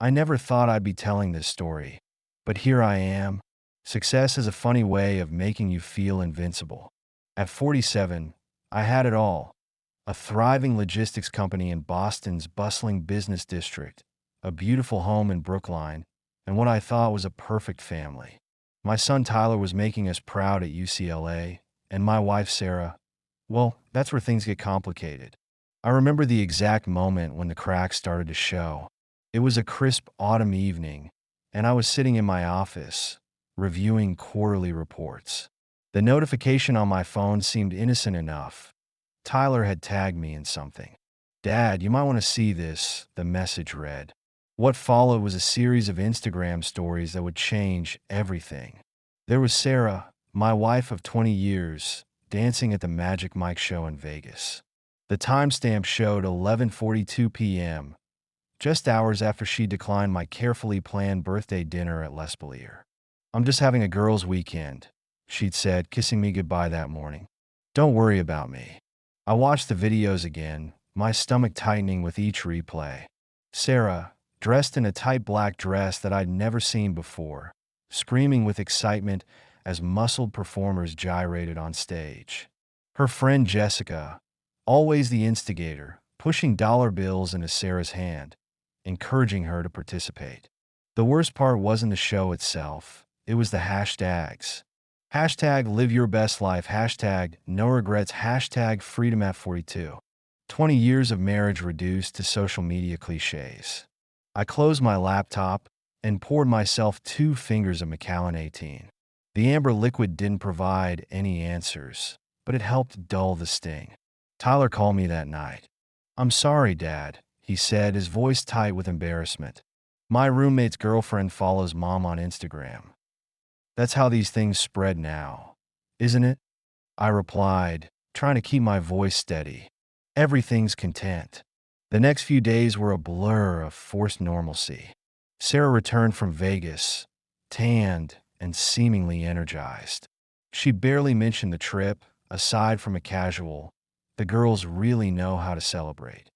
I never thought I'd be telling this story, but here I am. Success is a funny way of making you feel invincible. At 47, I had it all: a thriving logistics company in Boston's bustling business district, a beautiful home in Brookline, and what I thought was a perfect family. My son Tyler was making us proud at UCLA, and my wife Sarah, well, that's where things get complicated. I remember the exact moment when the cracks started to show. It was a crisp autumn evening, and I was sitting in my office, reviewing quarterly reports. The notification on my phone seemed innocent enough. Tyler had tagged me in something. "Dad, you might want to see this," the message read. What followed was a series of Instagram stories that would change everything. There was Sarah, my wife of 20 years, dancing at the Magic Mike show in Vegas. The timestamp showed 11:42 p.m., just hours after she declined my carefully planned birthday dinner at L'Espalier. "I'm just having a girls' weekend," she'd said, kissing me goodbye that morning. "Don't worry about me." I watched the videos again, my stomach tightening with each replay. Sarah, dressed in a tight black dress that I'd never seen before, screaming with excitement as muscled performers gyrated on stage. Her friend Jessica, always the instigator, pushing dollar bills into Sarah's hand, encouraging her to participate. The worst part wasn't the show itself, it was the hashtags. Hashtag live your best life, hashtag no regrets, hashtag freedom at 42. 20 years of marriage reduced to social media cliches. I closed my laptop and poured myself 2 fingers of Macallan 18. The amber liquid didn't provide any answers, but it helped dull the sting. Tyler called me that night. "I'm sorry, Dad," he said, his voice tight with embarrassment. "My roommate's girlfriend follows Mom on Instagram. That's how these things spread now, isn't it?" I replied, trying to keep my voice steady. "Everything's content." The next few days were a blur of forced normalcy. Sarah returned from Vegas, tanned and seemingly energized. She barely mentioned the trip, aside from a casual, "The girls really know how to celebrate."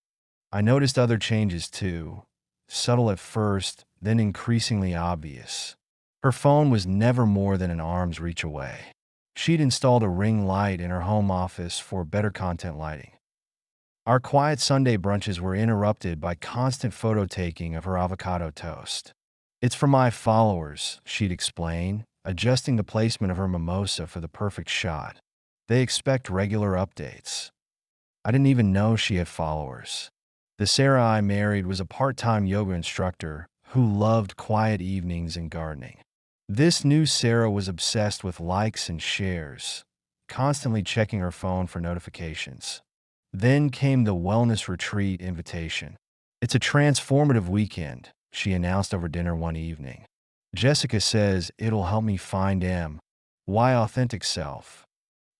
I noticed other changes too, subtle at first, then increasingly obvious. Her phone was never more than an arm's reach away. She'd installed a ring light in her home office for better content lighting. Our quiet Sunday brunches were interrupted by constant photo taking of her avocado toast. "It's for my followers," she'd explain, adjusting the placement of her mimosa for the perfect shot. "They expect regular updates." I didn't even know she had followers. The Sarah I married was a part-time yoga instructor who loved quiet evenings and gardening. This new Sarah was obsessed with likes and shares, constantly checking her phone for notifications. Then came the wellness retreat invitation. "It's a transformative weekend," she announced over dinner one evening. "Jessica says it'll help me find my authentic self."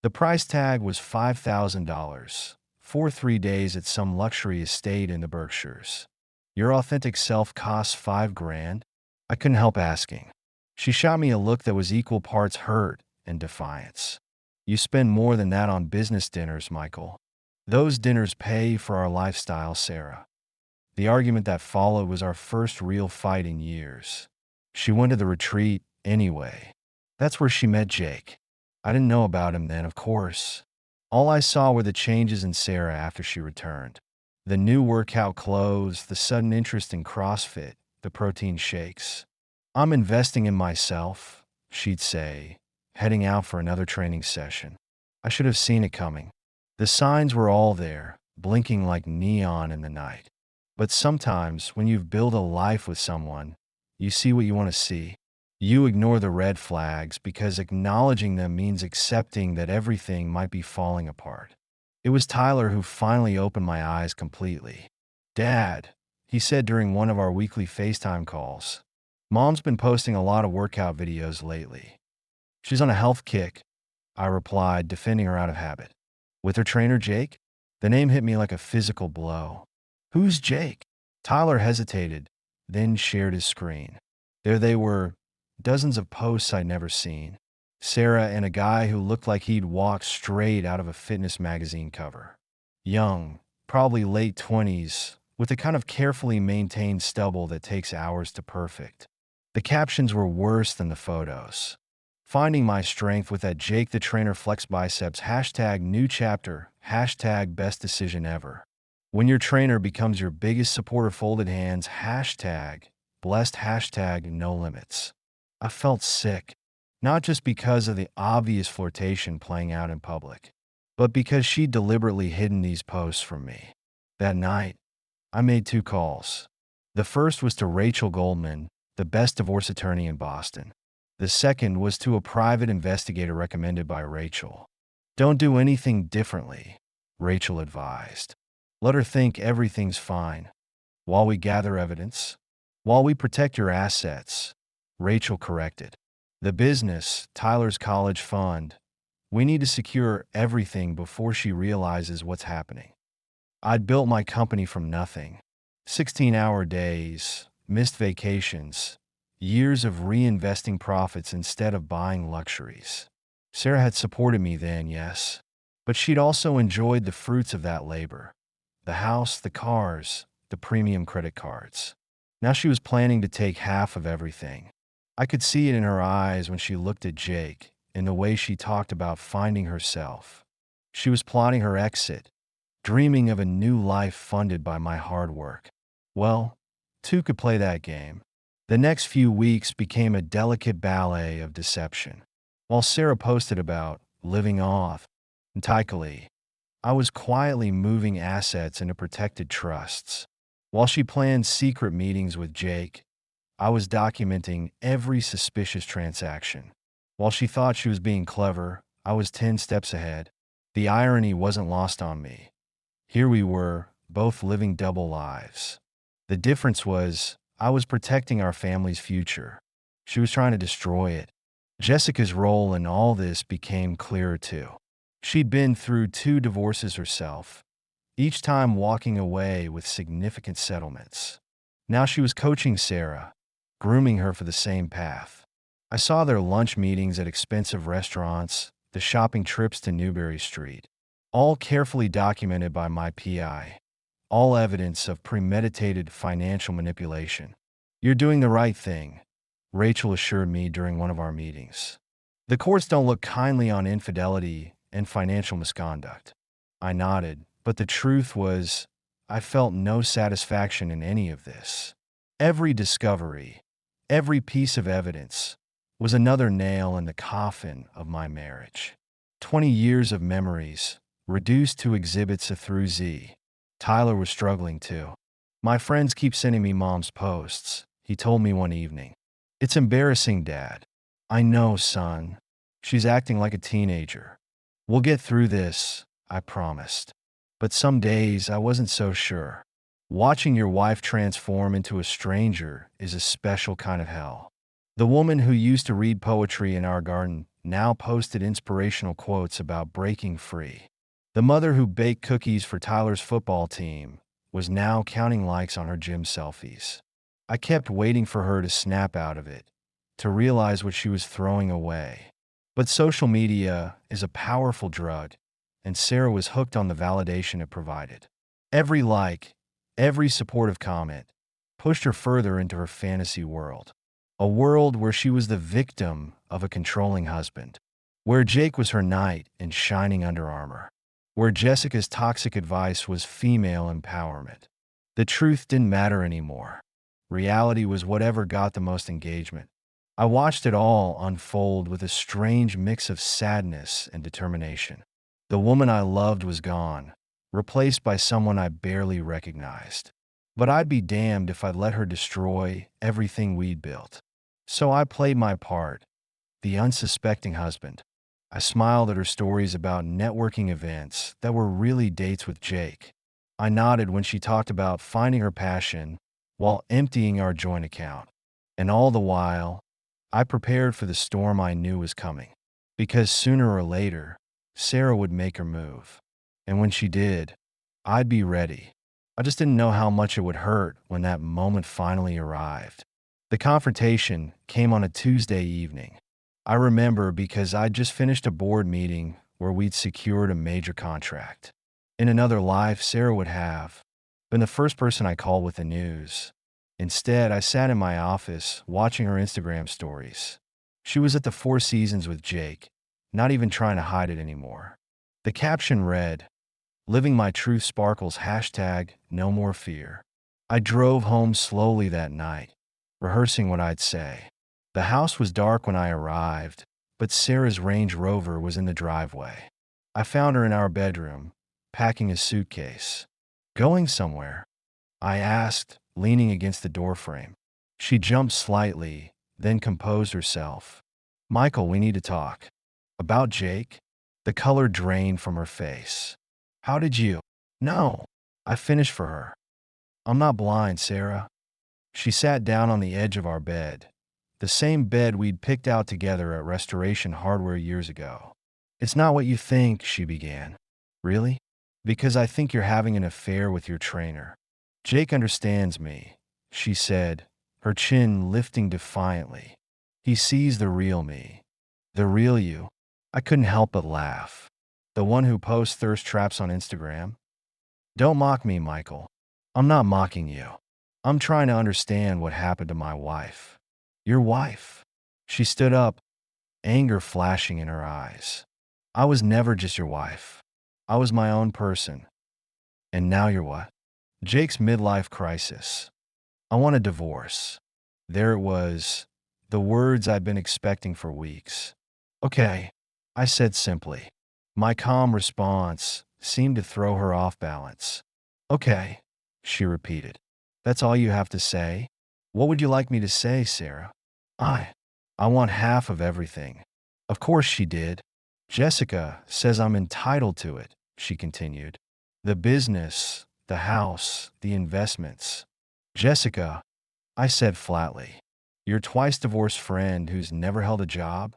The price tag was $5,000 for 3 days at some luxury estate in the Berkshires. "Your authentic self costs $5,000? I couldn't help asking. She shot me a look that was equal parts hurt and defiance. "You spend more than that on business dinners, Michael." "Those dinners pay for our lifestyle, Sarah." The argument that followed was our first real fight in years. She went to the retreat anyway. That's where she met Jake. I didn't know about him then, of course. All I saw were the changes in Sarah after she returned. The new workout clothes, the sudden interest in CrossFit, the protein shakes. "I'm investing in myself," she'd say, heading out for another training session. I should have seen it coming. The signs were all there, blinking like neon in the night. But sometimes, when you've built a life with someone, you see what you want to see. You ignore the red flags because acknowledging them means accepting that everything might be falling apart. It was Tyler who finally opened my eyes completely. "Dad," he said during one of our weekly FaceTime calls, "Mom's been posting a lot of workout videos lately." "She's on a health kick," I replied, defending her out of habit. "With her trainer, Jake?" The name hit me like a physical blow. "Who's Jake?" Tyler hesitated, then shared his screen. There they were, dozens of posts I'd never seen. Sarah and a guy who looked like he'd walked straight out of a fitness magazine cover. Young, probably late 20s, with the kind of carefully maintained stubble that takes hours to perfect. The captions were worse than the photos. Finding my strength with that Jake the Trainer Flex Biceps, hashtag new chapter, hashtag best decision ever. When your trainer becomes your biggest supporter, folded hands, hashtag blessed, hashtag no limits. I felt sick, not just because of the obvious flirtation playing out in public, but because she'd deliberately hidden these posts from me. That night, I made 2 calls. The first was to Rachel Goldman, the best divorce attorney in Boston. The second was to a private investigator recommended by Rachel. Don't do anything differently, Rachel advised. Let her think everything's fine. While we gather evidence, while we protect your assets, Rachel corrected. The business, Tyler's college fund, we need to secure everything before she realizes what's happening. I'd built my company from nothing. 16-hour days, missed vacations, years of reinvesting profits instead of buying luxuries. Sarah had supported me then, yes, but she'd also enjoyed the fruits of that labor. The house, the cars, the premium credit cards. Now she was planning to take half of everything. I could see it in her eyes when she looked at Jake, in the way she talked about finding herself. She was plotting her exit, dreaming of a new life funded by my hard work. Well, 2 could play that game. The next few weeks became a delicate ballet of deception. While Sarah posted about living off entirely, I was quietly moving assets into protected trusts. While she planned secret meetings with Jake, I was documenting every suspicious transaction. While she thought she was being clever, I was 10 steps ahead. The irony wasn't lost on me. Here we were, both living double lives. The difference was, I was protecting our family's future. She was trying to destroy it. Jessica's role in all this became clearer too. She'd been through 2 divorces herself, each time walking away with significant settlements. Now she was coaching Sarah, grooming her for the same path. I saw their lunch meetings at expensive restaurants, the shopping trips to Newbury Street, all carefully documented by my PI, all evidence of premeditated financial manipulation. You're doing the right thing, Rachel assured me during one of our meetings. The courts don't look kindly on infidelity and financial misconduct. I nodded, but the truth was, I felt no satisfaction in any of this. Every discovery, every piece of evidence, was another nail in the coffin of my marriage. 20 years of memories, reduced to exhibits A through Z. Tyler was struggling too. My friends keep sending me mom's posts, he told me one evening. It's embarrassing, Dad. I know, son. She's acting like a teenager. We'll get through this, I promised. But some days I wasn't so sure. Watching your wife transform into a stranger is a special kind of hell. The woman who used to read poetry in our garden now posted inspirational quotes about breaking free. The mother who baked cookies for Tyler's football team was now counting likes on her gym selfies. I kept waiting for her to snap out of it, to realize what she was throwing away. But social media is a powerful drug, and Sarah was hooked on the validation it provided. Every like, every supportive comment pushed her further into her fantasy world. A world where she was the victim of a controlling husband. Where Jake was her knight in shining Under Armour. Where Jessica's toxic advice was female empowerment. The truth didn't matter anymore. Reality was whatever got the most engagement. I watched it all unfold with a strange mix of sadness and determination. The woman I loved was gone, replaced by someone I barely recognized. But I'd be damned if I'd let her destroy everything we'd built. So I played my part, the unsuspecting husband. I smiled at her stories about networking events that were really dates with Jake. I nodded when she talked about finding her passion while emptying our joint account. And all the while, I prepared for the storm I knew was coming. Because sooner or later, Sarah would make her move. And when she did, I'd be ready. I just didn't know how much it would hurt when that moment finally arrived. The confrontation came on a Tuesday evening. I remember because I'd just finished a board meeting where we'd secured a major contract. In another life, Sarah would have been the first person I called with the news. Instead, I sat in my office watching her Instagram stories. She was at the Four Seasons with Jake, not even trying to hide it anymore. The caption read, "Living my truth sparkles, hashtag no more fear." I drove home slowly that night, rehearsing what I'd say. The house was dark when I arrived, but Sarah's Range Rover was in the driveway. I found her in our bedroom, packing a suitcase. "Going somewhere?" I asked, leaning against the doorframe. She jumped slightly, then composed herself. "Michael, we need to talk." "About Jake?" The color drained from her face. "How did you?" "No." I finished for her. "I'm not blind, Sarah." She sat down on the edge of our bed, the same bed we'd picked out together at Restoration Hardware years ago. "It's not what you think," she began. "Really?" "Because I think you're having an affair with your trainer." "Jake understands me," she said, her chin lifting defiantly. "He sees the real me." "The real you?" I couldn't help but laugh. "The one who posts thirst traps on Instagram?" "Don't mock me, Michael." "I'm not mocking you. I'm trying to understand what happened to my wife." "Your wife?" She stood up, anger flashing in her eyes. "I was never just your wife. I was my own person. And now you're what?" "Jake's midlife crisis. I want a divorce." There it was, the words I'd been expecting for weeks. "Okay," I said simply. My calm response seemed to throw her off balance. "Okay," she repeated. "That's all you have to say?" "What would you like me to say, Sarah?" I I want half of everything." Of course she did. "Jessica says I'm entitled to it," she continued. "The business, the house, the investments." "Jessica," I said flatly. "Your twice divorced friend who's never held a job?"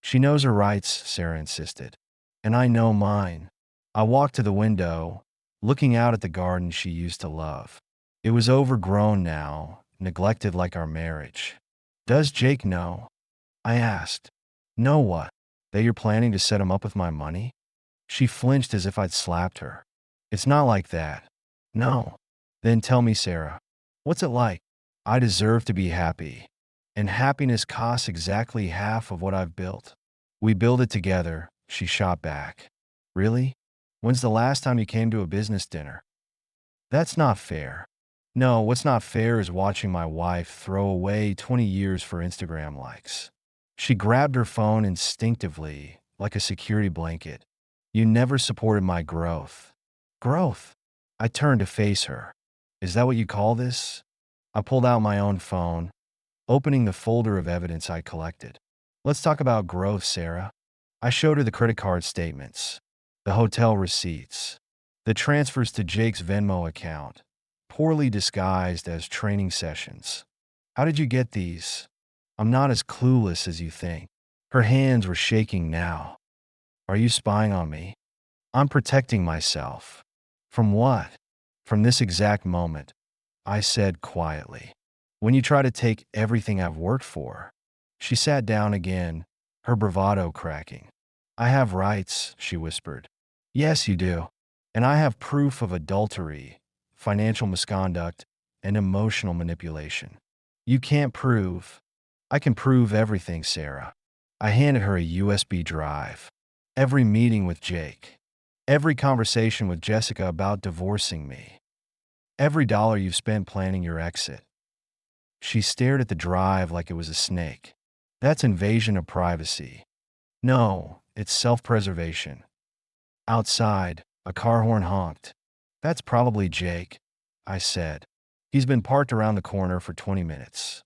"She knows her rights," Sarah insisted. "And I know mine." I walked to the window, looking out at the garden she used to love. It was overgrown now, neglected like our marriage. "Does Jake know?" I asked. "Know what?" "That you're planning to set him up with my money?" She flinched as if I'd slapped her. "It's not like that." "No." "Then tell me, Sarah. What's it like?" "I deserve to be happy. And happiness costs exactly half of what I've built." "We build it together," she shot back. "Really? When's the last time you came to a business dinner?" "That's not fair." "No, what's not fair is watching my wife throw away 20 years for Instagram likes." She grabbed her phone instinctively, like a security blanket. "You never supported my growth." "Growth?" I turned to face her. "Is that what you call this?" I pulled out my own phone, opening the folder of evidence I collected. "Let's talk about growth, Sarah." I showed her the credit card statements, the hotel receipts, the transfers to Jake's Venmo account, poorly disguised as training sessions. "How did you get these?" "I'm not as clueless as you think." Her hands were shaking now. "Are you spying on me?" "I'm protecting myself." "From what?" "From this exact moment," I said quietly. "When you try to take everything I've worked for." She sat down again, her bravado cracking. "I have rights," she whispered. "Yes, you do. And I have proof of adultery, financial misconduct, and emotional manipulation." "You can't prove." "I can prove everything, Sarah." I handed her a USB drive. "Every meeting with Jake. Every conversation with Jessica about divorcing me. Every dollar you've spent planning your exit." She stared at the drive like it was a snake. "That's invasion of privacy." "No, it's self-preservation." Outside, a car horn honked. "That's probably Jake," I said. "He's been parked around the corner for 20 minutes."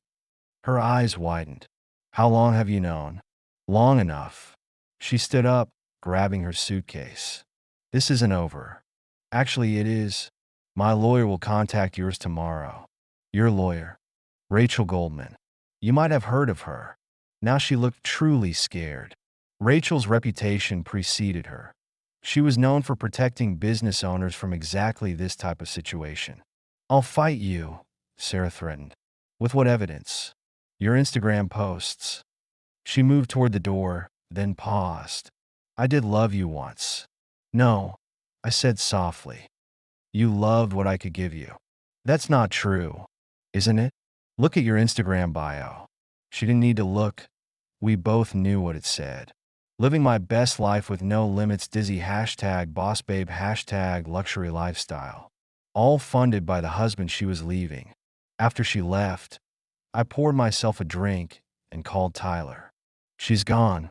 Her eyes widened. "How long have you known?" "Long enough." She stood up, grabbing her suitcase. "This isn't over." "Actually, it is. My lawyer will contact yours tomorrow." "Your lawyer?" "Rachel Goldman. You might have heard of her." Now she looked truly scared. Rachel's reputation preceded her. She was known for protecting business owners from exactly this type of situation. "I'll fight you," Sarah threatened. "With what evidence?" "Your Instagram posts." She moved toward the door, then paused. "I did love you once." "No," I said softly. You loved what I could give you. That's not true, isn't it? Look at your Instagram bio. She didn't need to look. We both knew what it said. Living my best life with no limits, dizzy, hashtag boss babe, hashtag luxury lifestyle. All funded by the husband she was leaving. After she left, I poured myself a drink and called Tyler. She's gone,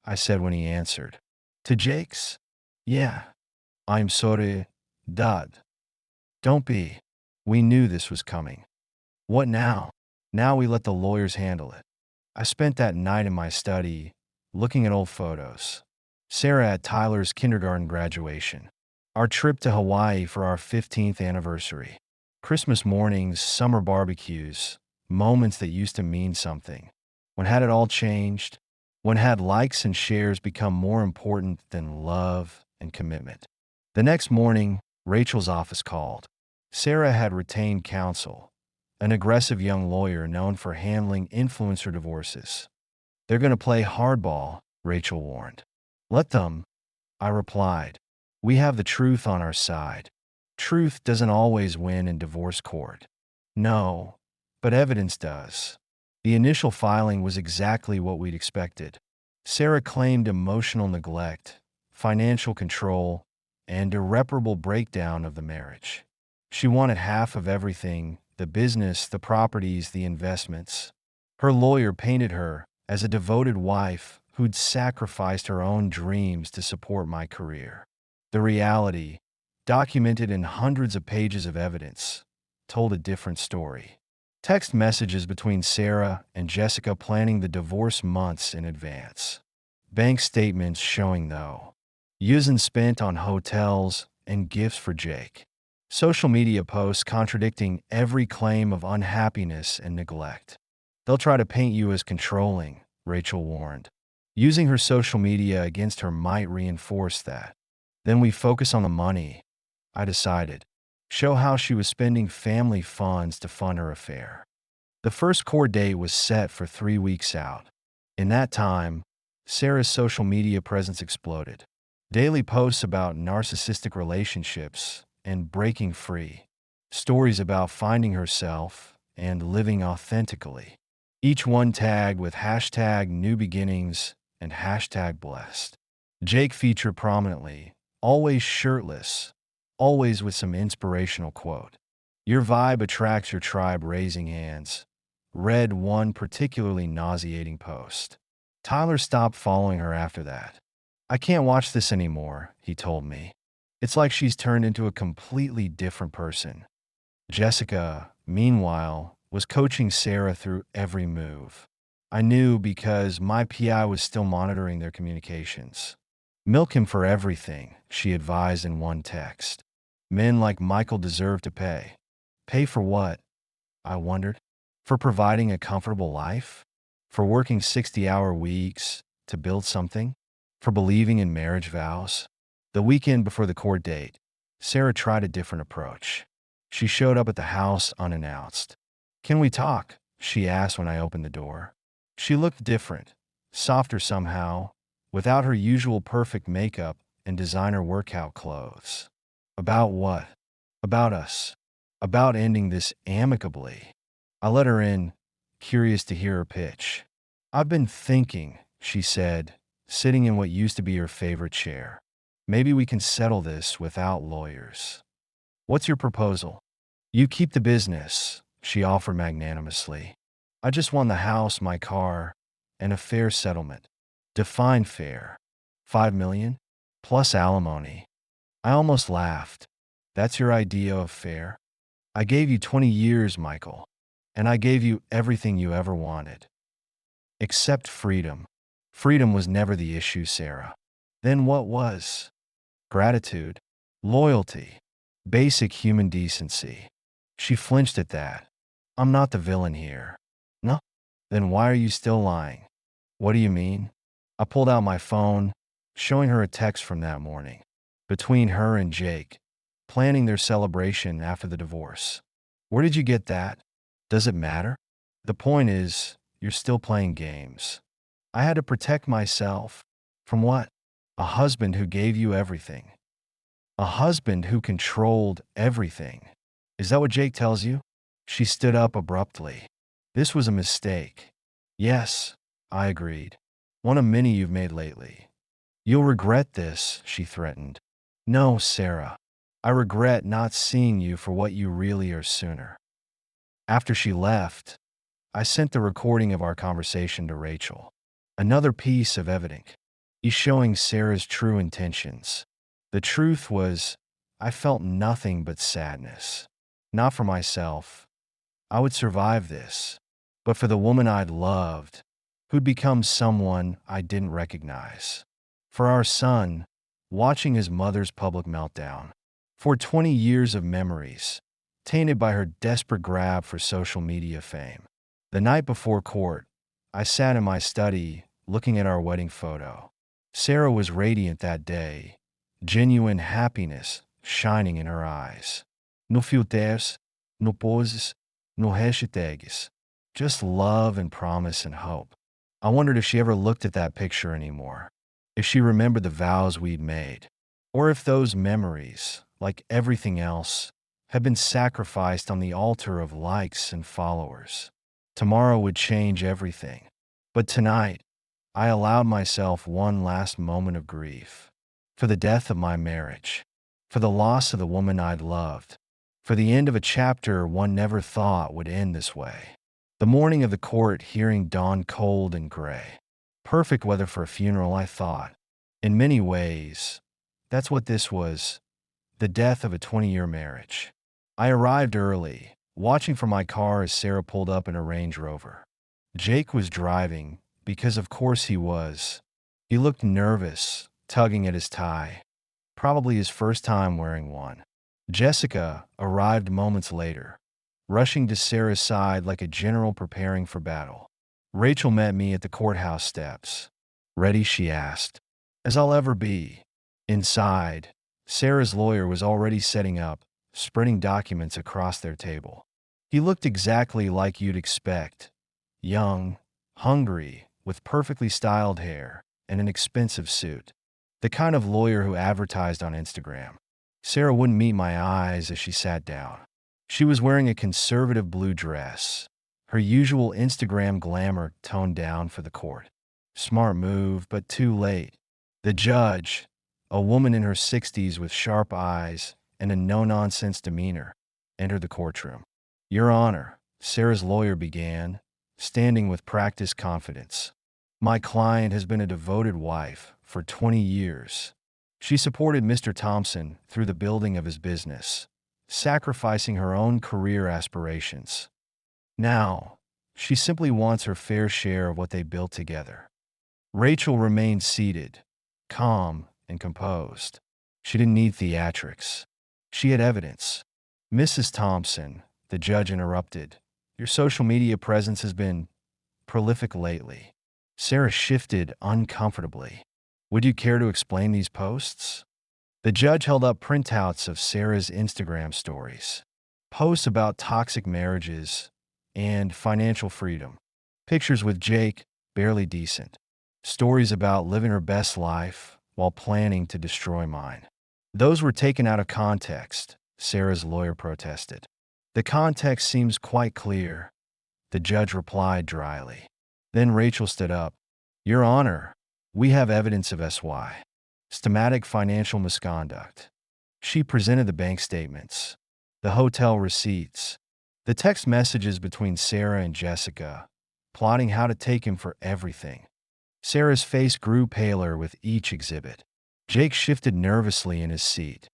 I said when he answered. To Jake's? Yeah. I'm sorry, Dad. Don't be. We knew this was coming. What now? Now we let the lawyers handle it. I spent that night in my study, looking at old photos. Sarah at Tyler's kindergarten graduation. Our trip to Hawaii for our 15th anniversary. Christmas mornings, summer barbecues, moments that used to mean something. When had it all changed? When had likes and shares become more important than love and commitment? The next morning, Rachel's office called. Sarah had retained counsel, an aggressive young lawyer known for handling influencer divorces. They're going to play hardball, Rachel warned. Let them, I replied. We have the truth on our side. Truth doesn't always win in divorce court. No, but evidence does. The initial filing was exactly what we'd expected. Sarah claimed emotional neglect, financial control, and irreparable breakdown of the marriage. She wanted half of everything: the business, the properties, the investments. Her lawyer painted her as a devoted wife who'd sacrificed her own dreams to support my career. The reality, documented in hundreds of pages of evidence, told a different story. Text messages between Sarah and Jessica planning the divorce months in advance. Bank statements showing though. Using spent on hotels and gifts for Jake. Social media posts contradicting every claim of unhappiness and neglect. They'll try to paint you as controlling, Rachel warned. Using her social media against her might reinforce that. Then we focus on the money, I decided. Show how she was spending family funds to fund her affair. The first court date was set for 3 weeks out. In that time, Sarah's social media presence exploded. Daily posts about narcissistic relationships and breaking free. Stories about finding herself and living authentically. Each one tagged with hashtag new beginnings and hashtag blessed. Jake featured prominently, always shirtless, always with some inspirational quote. Your vibe attracts your tribe, raising hands. Read one particularly nauseating post. Tyler stopped following her after that. I can't watch this anymore, he told me. It's like she's turned into a completely different person. Jessica, meanwhile, was coaching Sarah through every move. I knew because my PI was still monitoring their communications. Milk him for everything, she advised in one text. Men like Michael deserve to pay. Pay for what? I wondered. For providing a comfortable life? For working 60-hour weeks to build something? For believing in marriage vows? The weekend before the court date, Sarah tried a different approach. She showed up at the house unannounced. Can we talk? She asked when I opened the door. She looked different, softer somehow, without her usual perfect makeup and designer workout clothes. About what? About us. About ending this amicably. I let her in, curious to hear her pitch. I've been thinking, she said, sitting in what used to be her favorite chair. Maybe we can settle this without lawyers. What's your proposal? You keep the business, she offered magnanimously. I just want the house, my car, and a fair settlement. Define fair. 5 million? Plus alimony. I almost laughed. That's your idea of fair? I gave you 20 years, Michael, and I gave you everything you ever wanted. Except freedom. Freedom was never the issue, Sarah. Then what was? Gratitude. Loyalty. Basic human decency. She flinched at that. I'm not the villain here. No? Then why are you still lying? What do you mean? I pulled out my phone, showing her a text from that morning. Between her and Jake, planning their celebration after the divorce. Where did you get that? Does it matter? The point is, you're still playing games. I had to protect myself. From what? A husband who gave you everything. A husband who controlled everything. Is that what Jake tells you? She stood up abruptly. This was a mistake. Yes, I agreed. One of many you've made lately. You'll regret this, she threatened. No, Sarah. I regret not seeing you for what you really are sooner. After she left, I sent the recording of our conversation to Rachel. Another piece of evidence, showing Sarah's true intentions. The truth was, I felt nothing but sadness. Not for myself. I would survive this. But for the woman I'd loved, who'd become someone I didn't recognize. For our son, watching his mother's public meltdown. For 20 years of memories, tainted by her desperate grab for social media fame. The night before court, I sat in my study, looking at our wedding photo. Sarah was radiant that day, genuine happiness shining in her eyes. No filters, no poses, no hashtags. Just love and promise and hope. I wondered if she ever looked at that picture anymore, if she remembered the vows we'd made, or if those memories, like everything else, had been sacrificed on the altar of likes and followers. Tomorrow would change everything. But tonight, I allowed myself one last moment of grief. For the death of my marriage. For the loss of the woman I'd loved. For the end of a chapter one never thought would end this way. The morning of the court hearing dawned cold and gray. Perfect weather for a funeral, I thought. In many ways, that's what this was. The death of a 20-year marriage. I arrived early, watching from my car as Sarah pulled up in a Range Rover. Jake was driving, because of course he was. He looked nervous, tugging at his tie. Probably his first time wearing one. Jessica arrived moments later, rushing to Sarah's side like a general preparing for battle. Rachel met me at the courthouse steps. Ready, she asked. As I'll ever be. Inside, Sarah's lawyer was already setting up, spreading documents across their table. He looked exactly like you'd expect. Young, hungry, with perfectly styled hair and an expensive suit. The kind of lawyer who advertised on Instagram. Sarah wouldn't meet my eyes as she sat down. She was wearing a conservative blue dress, her usual Instagram glamour toned down for the court. Smart move, but too late. The judge, a woman in her 60s with sharp eyes and a no-nonsense demeanor, entered the courtroom. Your Honor, Sarah's lawyer began, standing with practiced confidence. My client has been a devoted wife for 20 years. She supported Mr. Thompson through the building of his business, sacrificing her own career aspirations. Now, she simply wants her fair share of what they built together. Rachel remained seated, calm and composed. She didn't need theatrics. She had evidence. Mrs. Thompson, the judge interrupted, your social media presence has been prolific lately. Sarah shifted uncomfortably. Would you care to explain these posts? The judge held up printouts of Sarah's Instagram stories. Posts about toxic marriages and financial freedom. Pictures with Jake, barely decent. Stories about living her best life while planning to destroy mine. Those were taken out of context, Sarah's lawyer protested. The context seems quite clear, the judge replied dryly. Then Rachel stood up. Your Honor, we have evidence of SY. Systematic financial misconduct. She presented the bank statements, the hotel receipts, the text messages between Sarah and Jessica, plotting how to take him for everything. Sarah's face grew paler with each exhibit. Jake shifted nervously in his seat.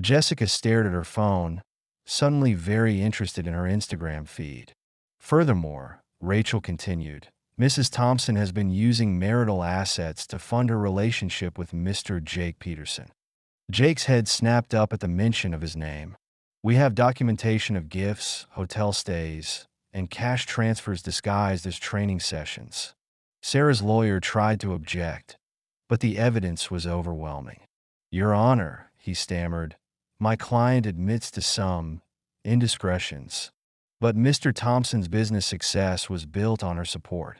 Jessica stared at her phone, suddenly very interested in her Instagram feed. Furthermore, Rachel continued, Mrs. Thompson has been using marital assets to fund her relationship with Mr. Jake Peterson. Jake's head snapped up at the mention of his name. We have documentation of gifts, hotel stays, and cash transfers disguised as training sessions. Sarah's lawyer tried to object, but the evidence was overwhelming. Your Honor, he stammered, my client admits to some indiscretions, but Mr. Thompson's business success was built on her support.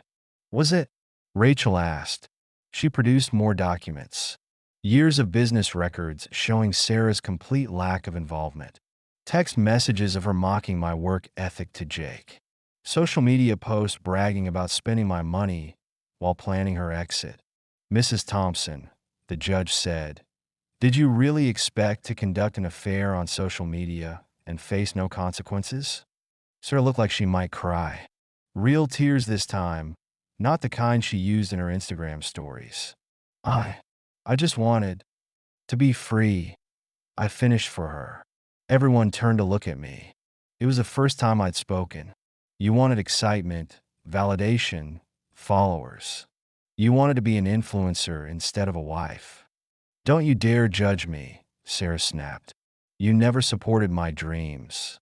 Was it? Rachel asked. She produced more documents. Years of business records showing Sarah's complete lack of involvement. Text messages of her mocking my work ethic to Jake. Social media posts bragging about spending my money while planning her exit. Mrs. Thompson, the judge said, "Did you really expect to conduct an affair on social media and face no consequences?" Sarah looked like she might cry. Real tears this time, not the kind she used in her Instagram stories. I just wanted to be free. I finished for her. Everyone turned to look at me. It was the first time I'd spoken. You wanted excitement, validation, followers. You wanted to be an influencer instead of a wife. Don't you dare judge me, Sarah snapped. You never supported my dreams.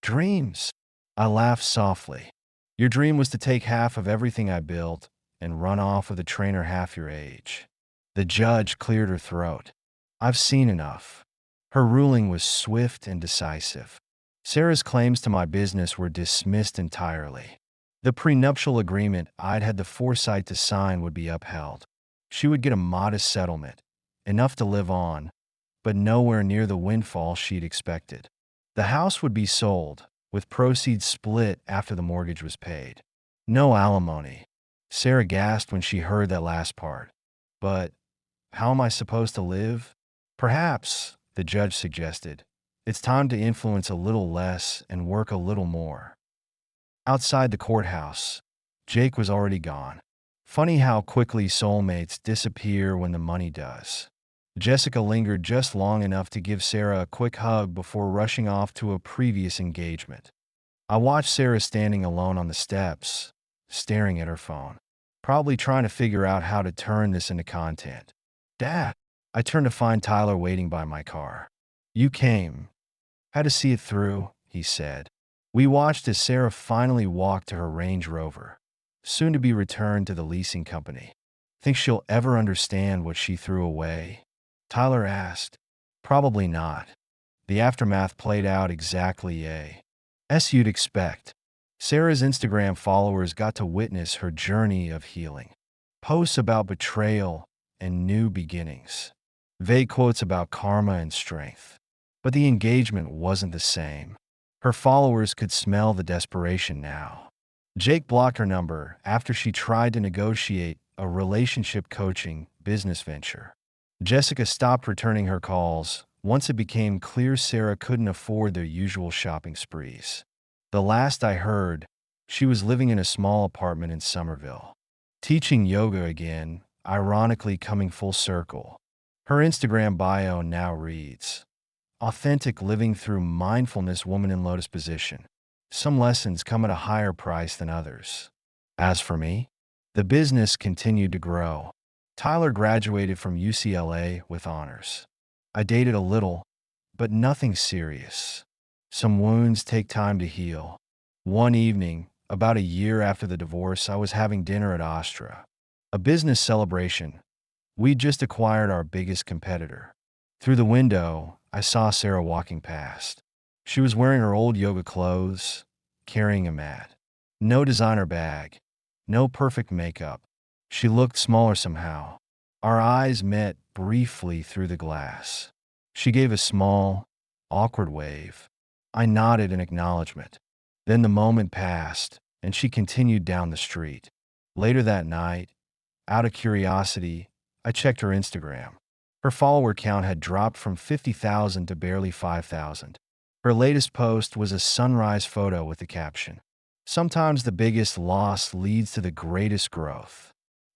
Dreams? I laughed softly. Your dream was to take half of everything I built and run off with a trainer half your age. The judge cleared her throat. I've seen enough. Her ruling was swift and decisive. Sarah's claims to my business were dismissed entirely. The prenuptial agreement I'd had the foresight to sign would be upheld. She would get a modest settlement, enough to live on, but nowhere near the windfall she'd expected. The house would be sold, with proceeds split after the mortgage was paid. No alimony. Sarah gasped when she heard that last part. But how am I supposed to live? Perhaps, the judge suggested, it's time to influence a little less and work a little more. Outside the courthouse, Jake was already gone. Funny how quickly soulmates disappear when the money does. Jessica lingered just long enough to give Sarah a quick hug before rushing off to a previous engagement. I watched Sarah standing alone on the steps, staring at her phone, probably trying to figure out how to turn this into content. Dad, I turned to find Tyler waiting by my car. You came. Had to see it through, he said. We watched as Sarah finally walked to her Range Rover, soon to be returned to the leasing company. Think she'll ever understand what she threw away? Tyler asked. Probably not. The aftermath played out exactly as you'd expect. Sarah's Instagram followers got to witness her journey of healing. Posts about betrayal and new beginnings. Vague quotes about karma and strength. But the engagement wasn't the same. Her followers could smell the desperation now. Jake blocked her number after she tried to negotiate a relationship coaching business venture. Jessica stopped returning her calls once it became clear Sarah couldn't afford their usual shopping sprees. The last I heard, she was living in a small apartment in Somerville. Teaching yoga again, ironically coming full circle. Her Instagram bio now reads, "Authentic living through mindfulness woman in lotus position. Some lessons come at a higher price than others." As for me, the business continued to grow. Tyler graduated from UCLA with honors. I dated a little, but nothing serious. Some wounds take time to heal. One evening, about a year after the divorce, I was having dinner at Astra, a business celebration. We'd just acquired our biggest competitor. Through the window, I saw Sarah walking past. She was wearing her old yoga clothes, carrying a mat. No designer bag, no perfect makeup. She looked smaller somehow. Our eyes met briefly through the glass. She gave a small, awkward wave. I nodded in acknowledgement. Then the moment passed, and she continued down the street. Later that night, out of curiosity, I checked her Instagram. Her follower count had dropped from 50,000 to barely 5,000. Her latest post was a sunrise photo with the caption, "Sometimes the biggest loss leads to the greatest growth."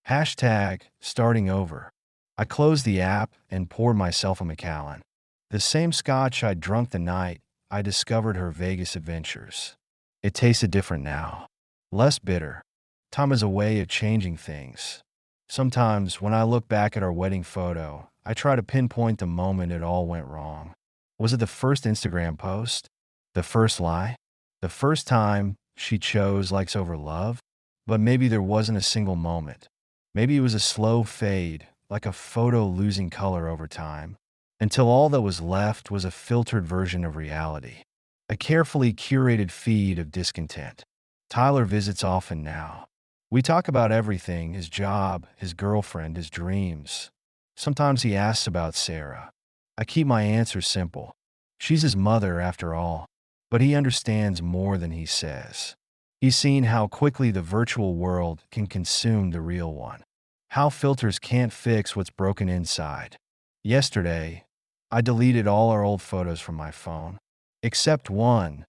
Hashtag starting over. I closed the app and poured myself a Macallan. The same scotch I'd drunk the night I discovered her Vegas adventures. It tasted different now. Less bitter. Time is a way of changing things. Sometimes when I look back at our wedding photo, I try to pinpoint the moment it all went wrong. Was it the first Instagram post? The first lie? The first time she chose likes over love? But maybe there wasn't a single moment. Maybe it was a slow fade, like a photo losing color over time, until all that was left was a filtered version of reality. A carefully curated feed of discontent. Tyler visits often now. We talk about everything: his job, his girlfriend, his dreams. Sometimes he asks about Sarah. I keep my answer simple. She's his mother after all, but he understands more than he says. He's seen how quickly the virtual world can consume the real one, how filters can't fix what's broken inside. Yesterday, I deleted all our old photos from my phone, except one,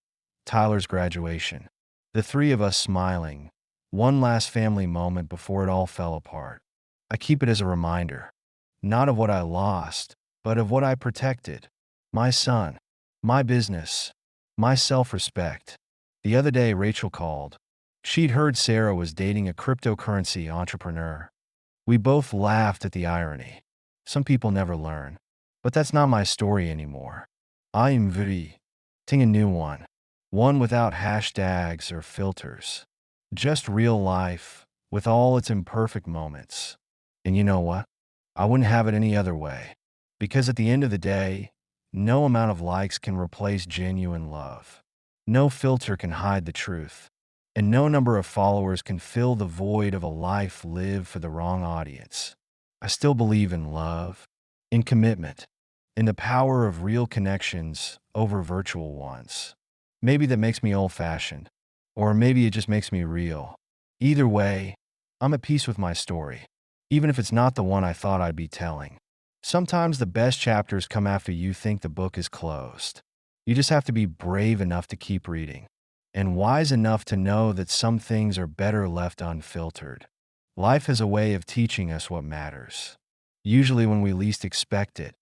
Tyler's graduation. The three of us smiling, one last family moment before it all fell apart. I keep it as a reminder, not of what I lost, but of what I protected. My son, my business, my self-respect. The other day, Rachel called. She'd heard Sarah was dating a cryptocurrency entrepreneur. We both laughed at the irony. Some people never learn. But that's not my story anymore. I am writing a new one. One without hashtags or filters. Just real life, with all its imperfect moments. And you know what? I wouldn't have it any other way. Because at the end of the day, no amount of likes can replace genuine love. No filter can hide the truth. And no number of followers can fill the void of a life lived for the wrong audience. I still believe in love, in commitment, in the power of real connections over virtual ones. Maybe that makes me old-fashioned, or maybe it just makes me real. Either way, I'm at peace with my story, even if it's not the one I thought I'd be telling. Sometimes the best chapters come after you think the book is closed. You just have to be brave enough to keep reading, and wise enough to know that some things are better left unfiltered. Life has a way of teaching us what matters, usually when we least expect it,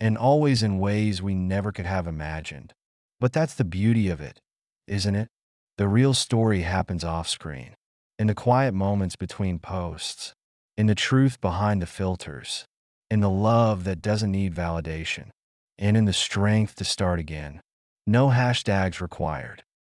and always in ways we never could have imagined. But that's the beauty of it, isn't it? The real story happens off-screen, in the quiet moments between posts, in the truth behind the filters, in the love that doesn't need validation, and in the strength to start again. No hashtags required.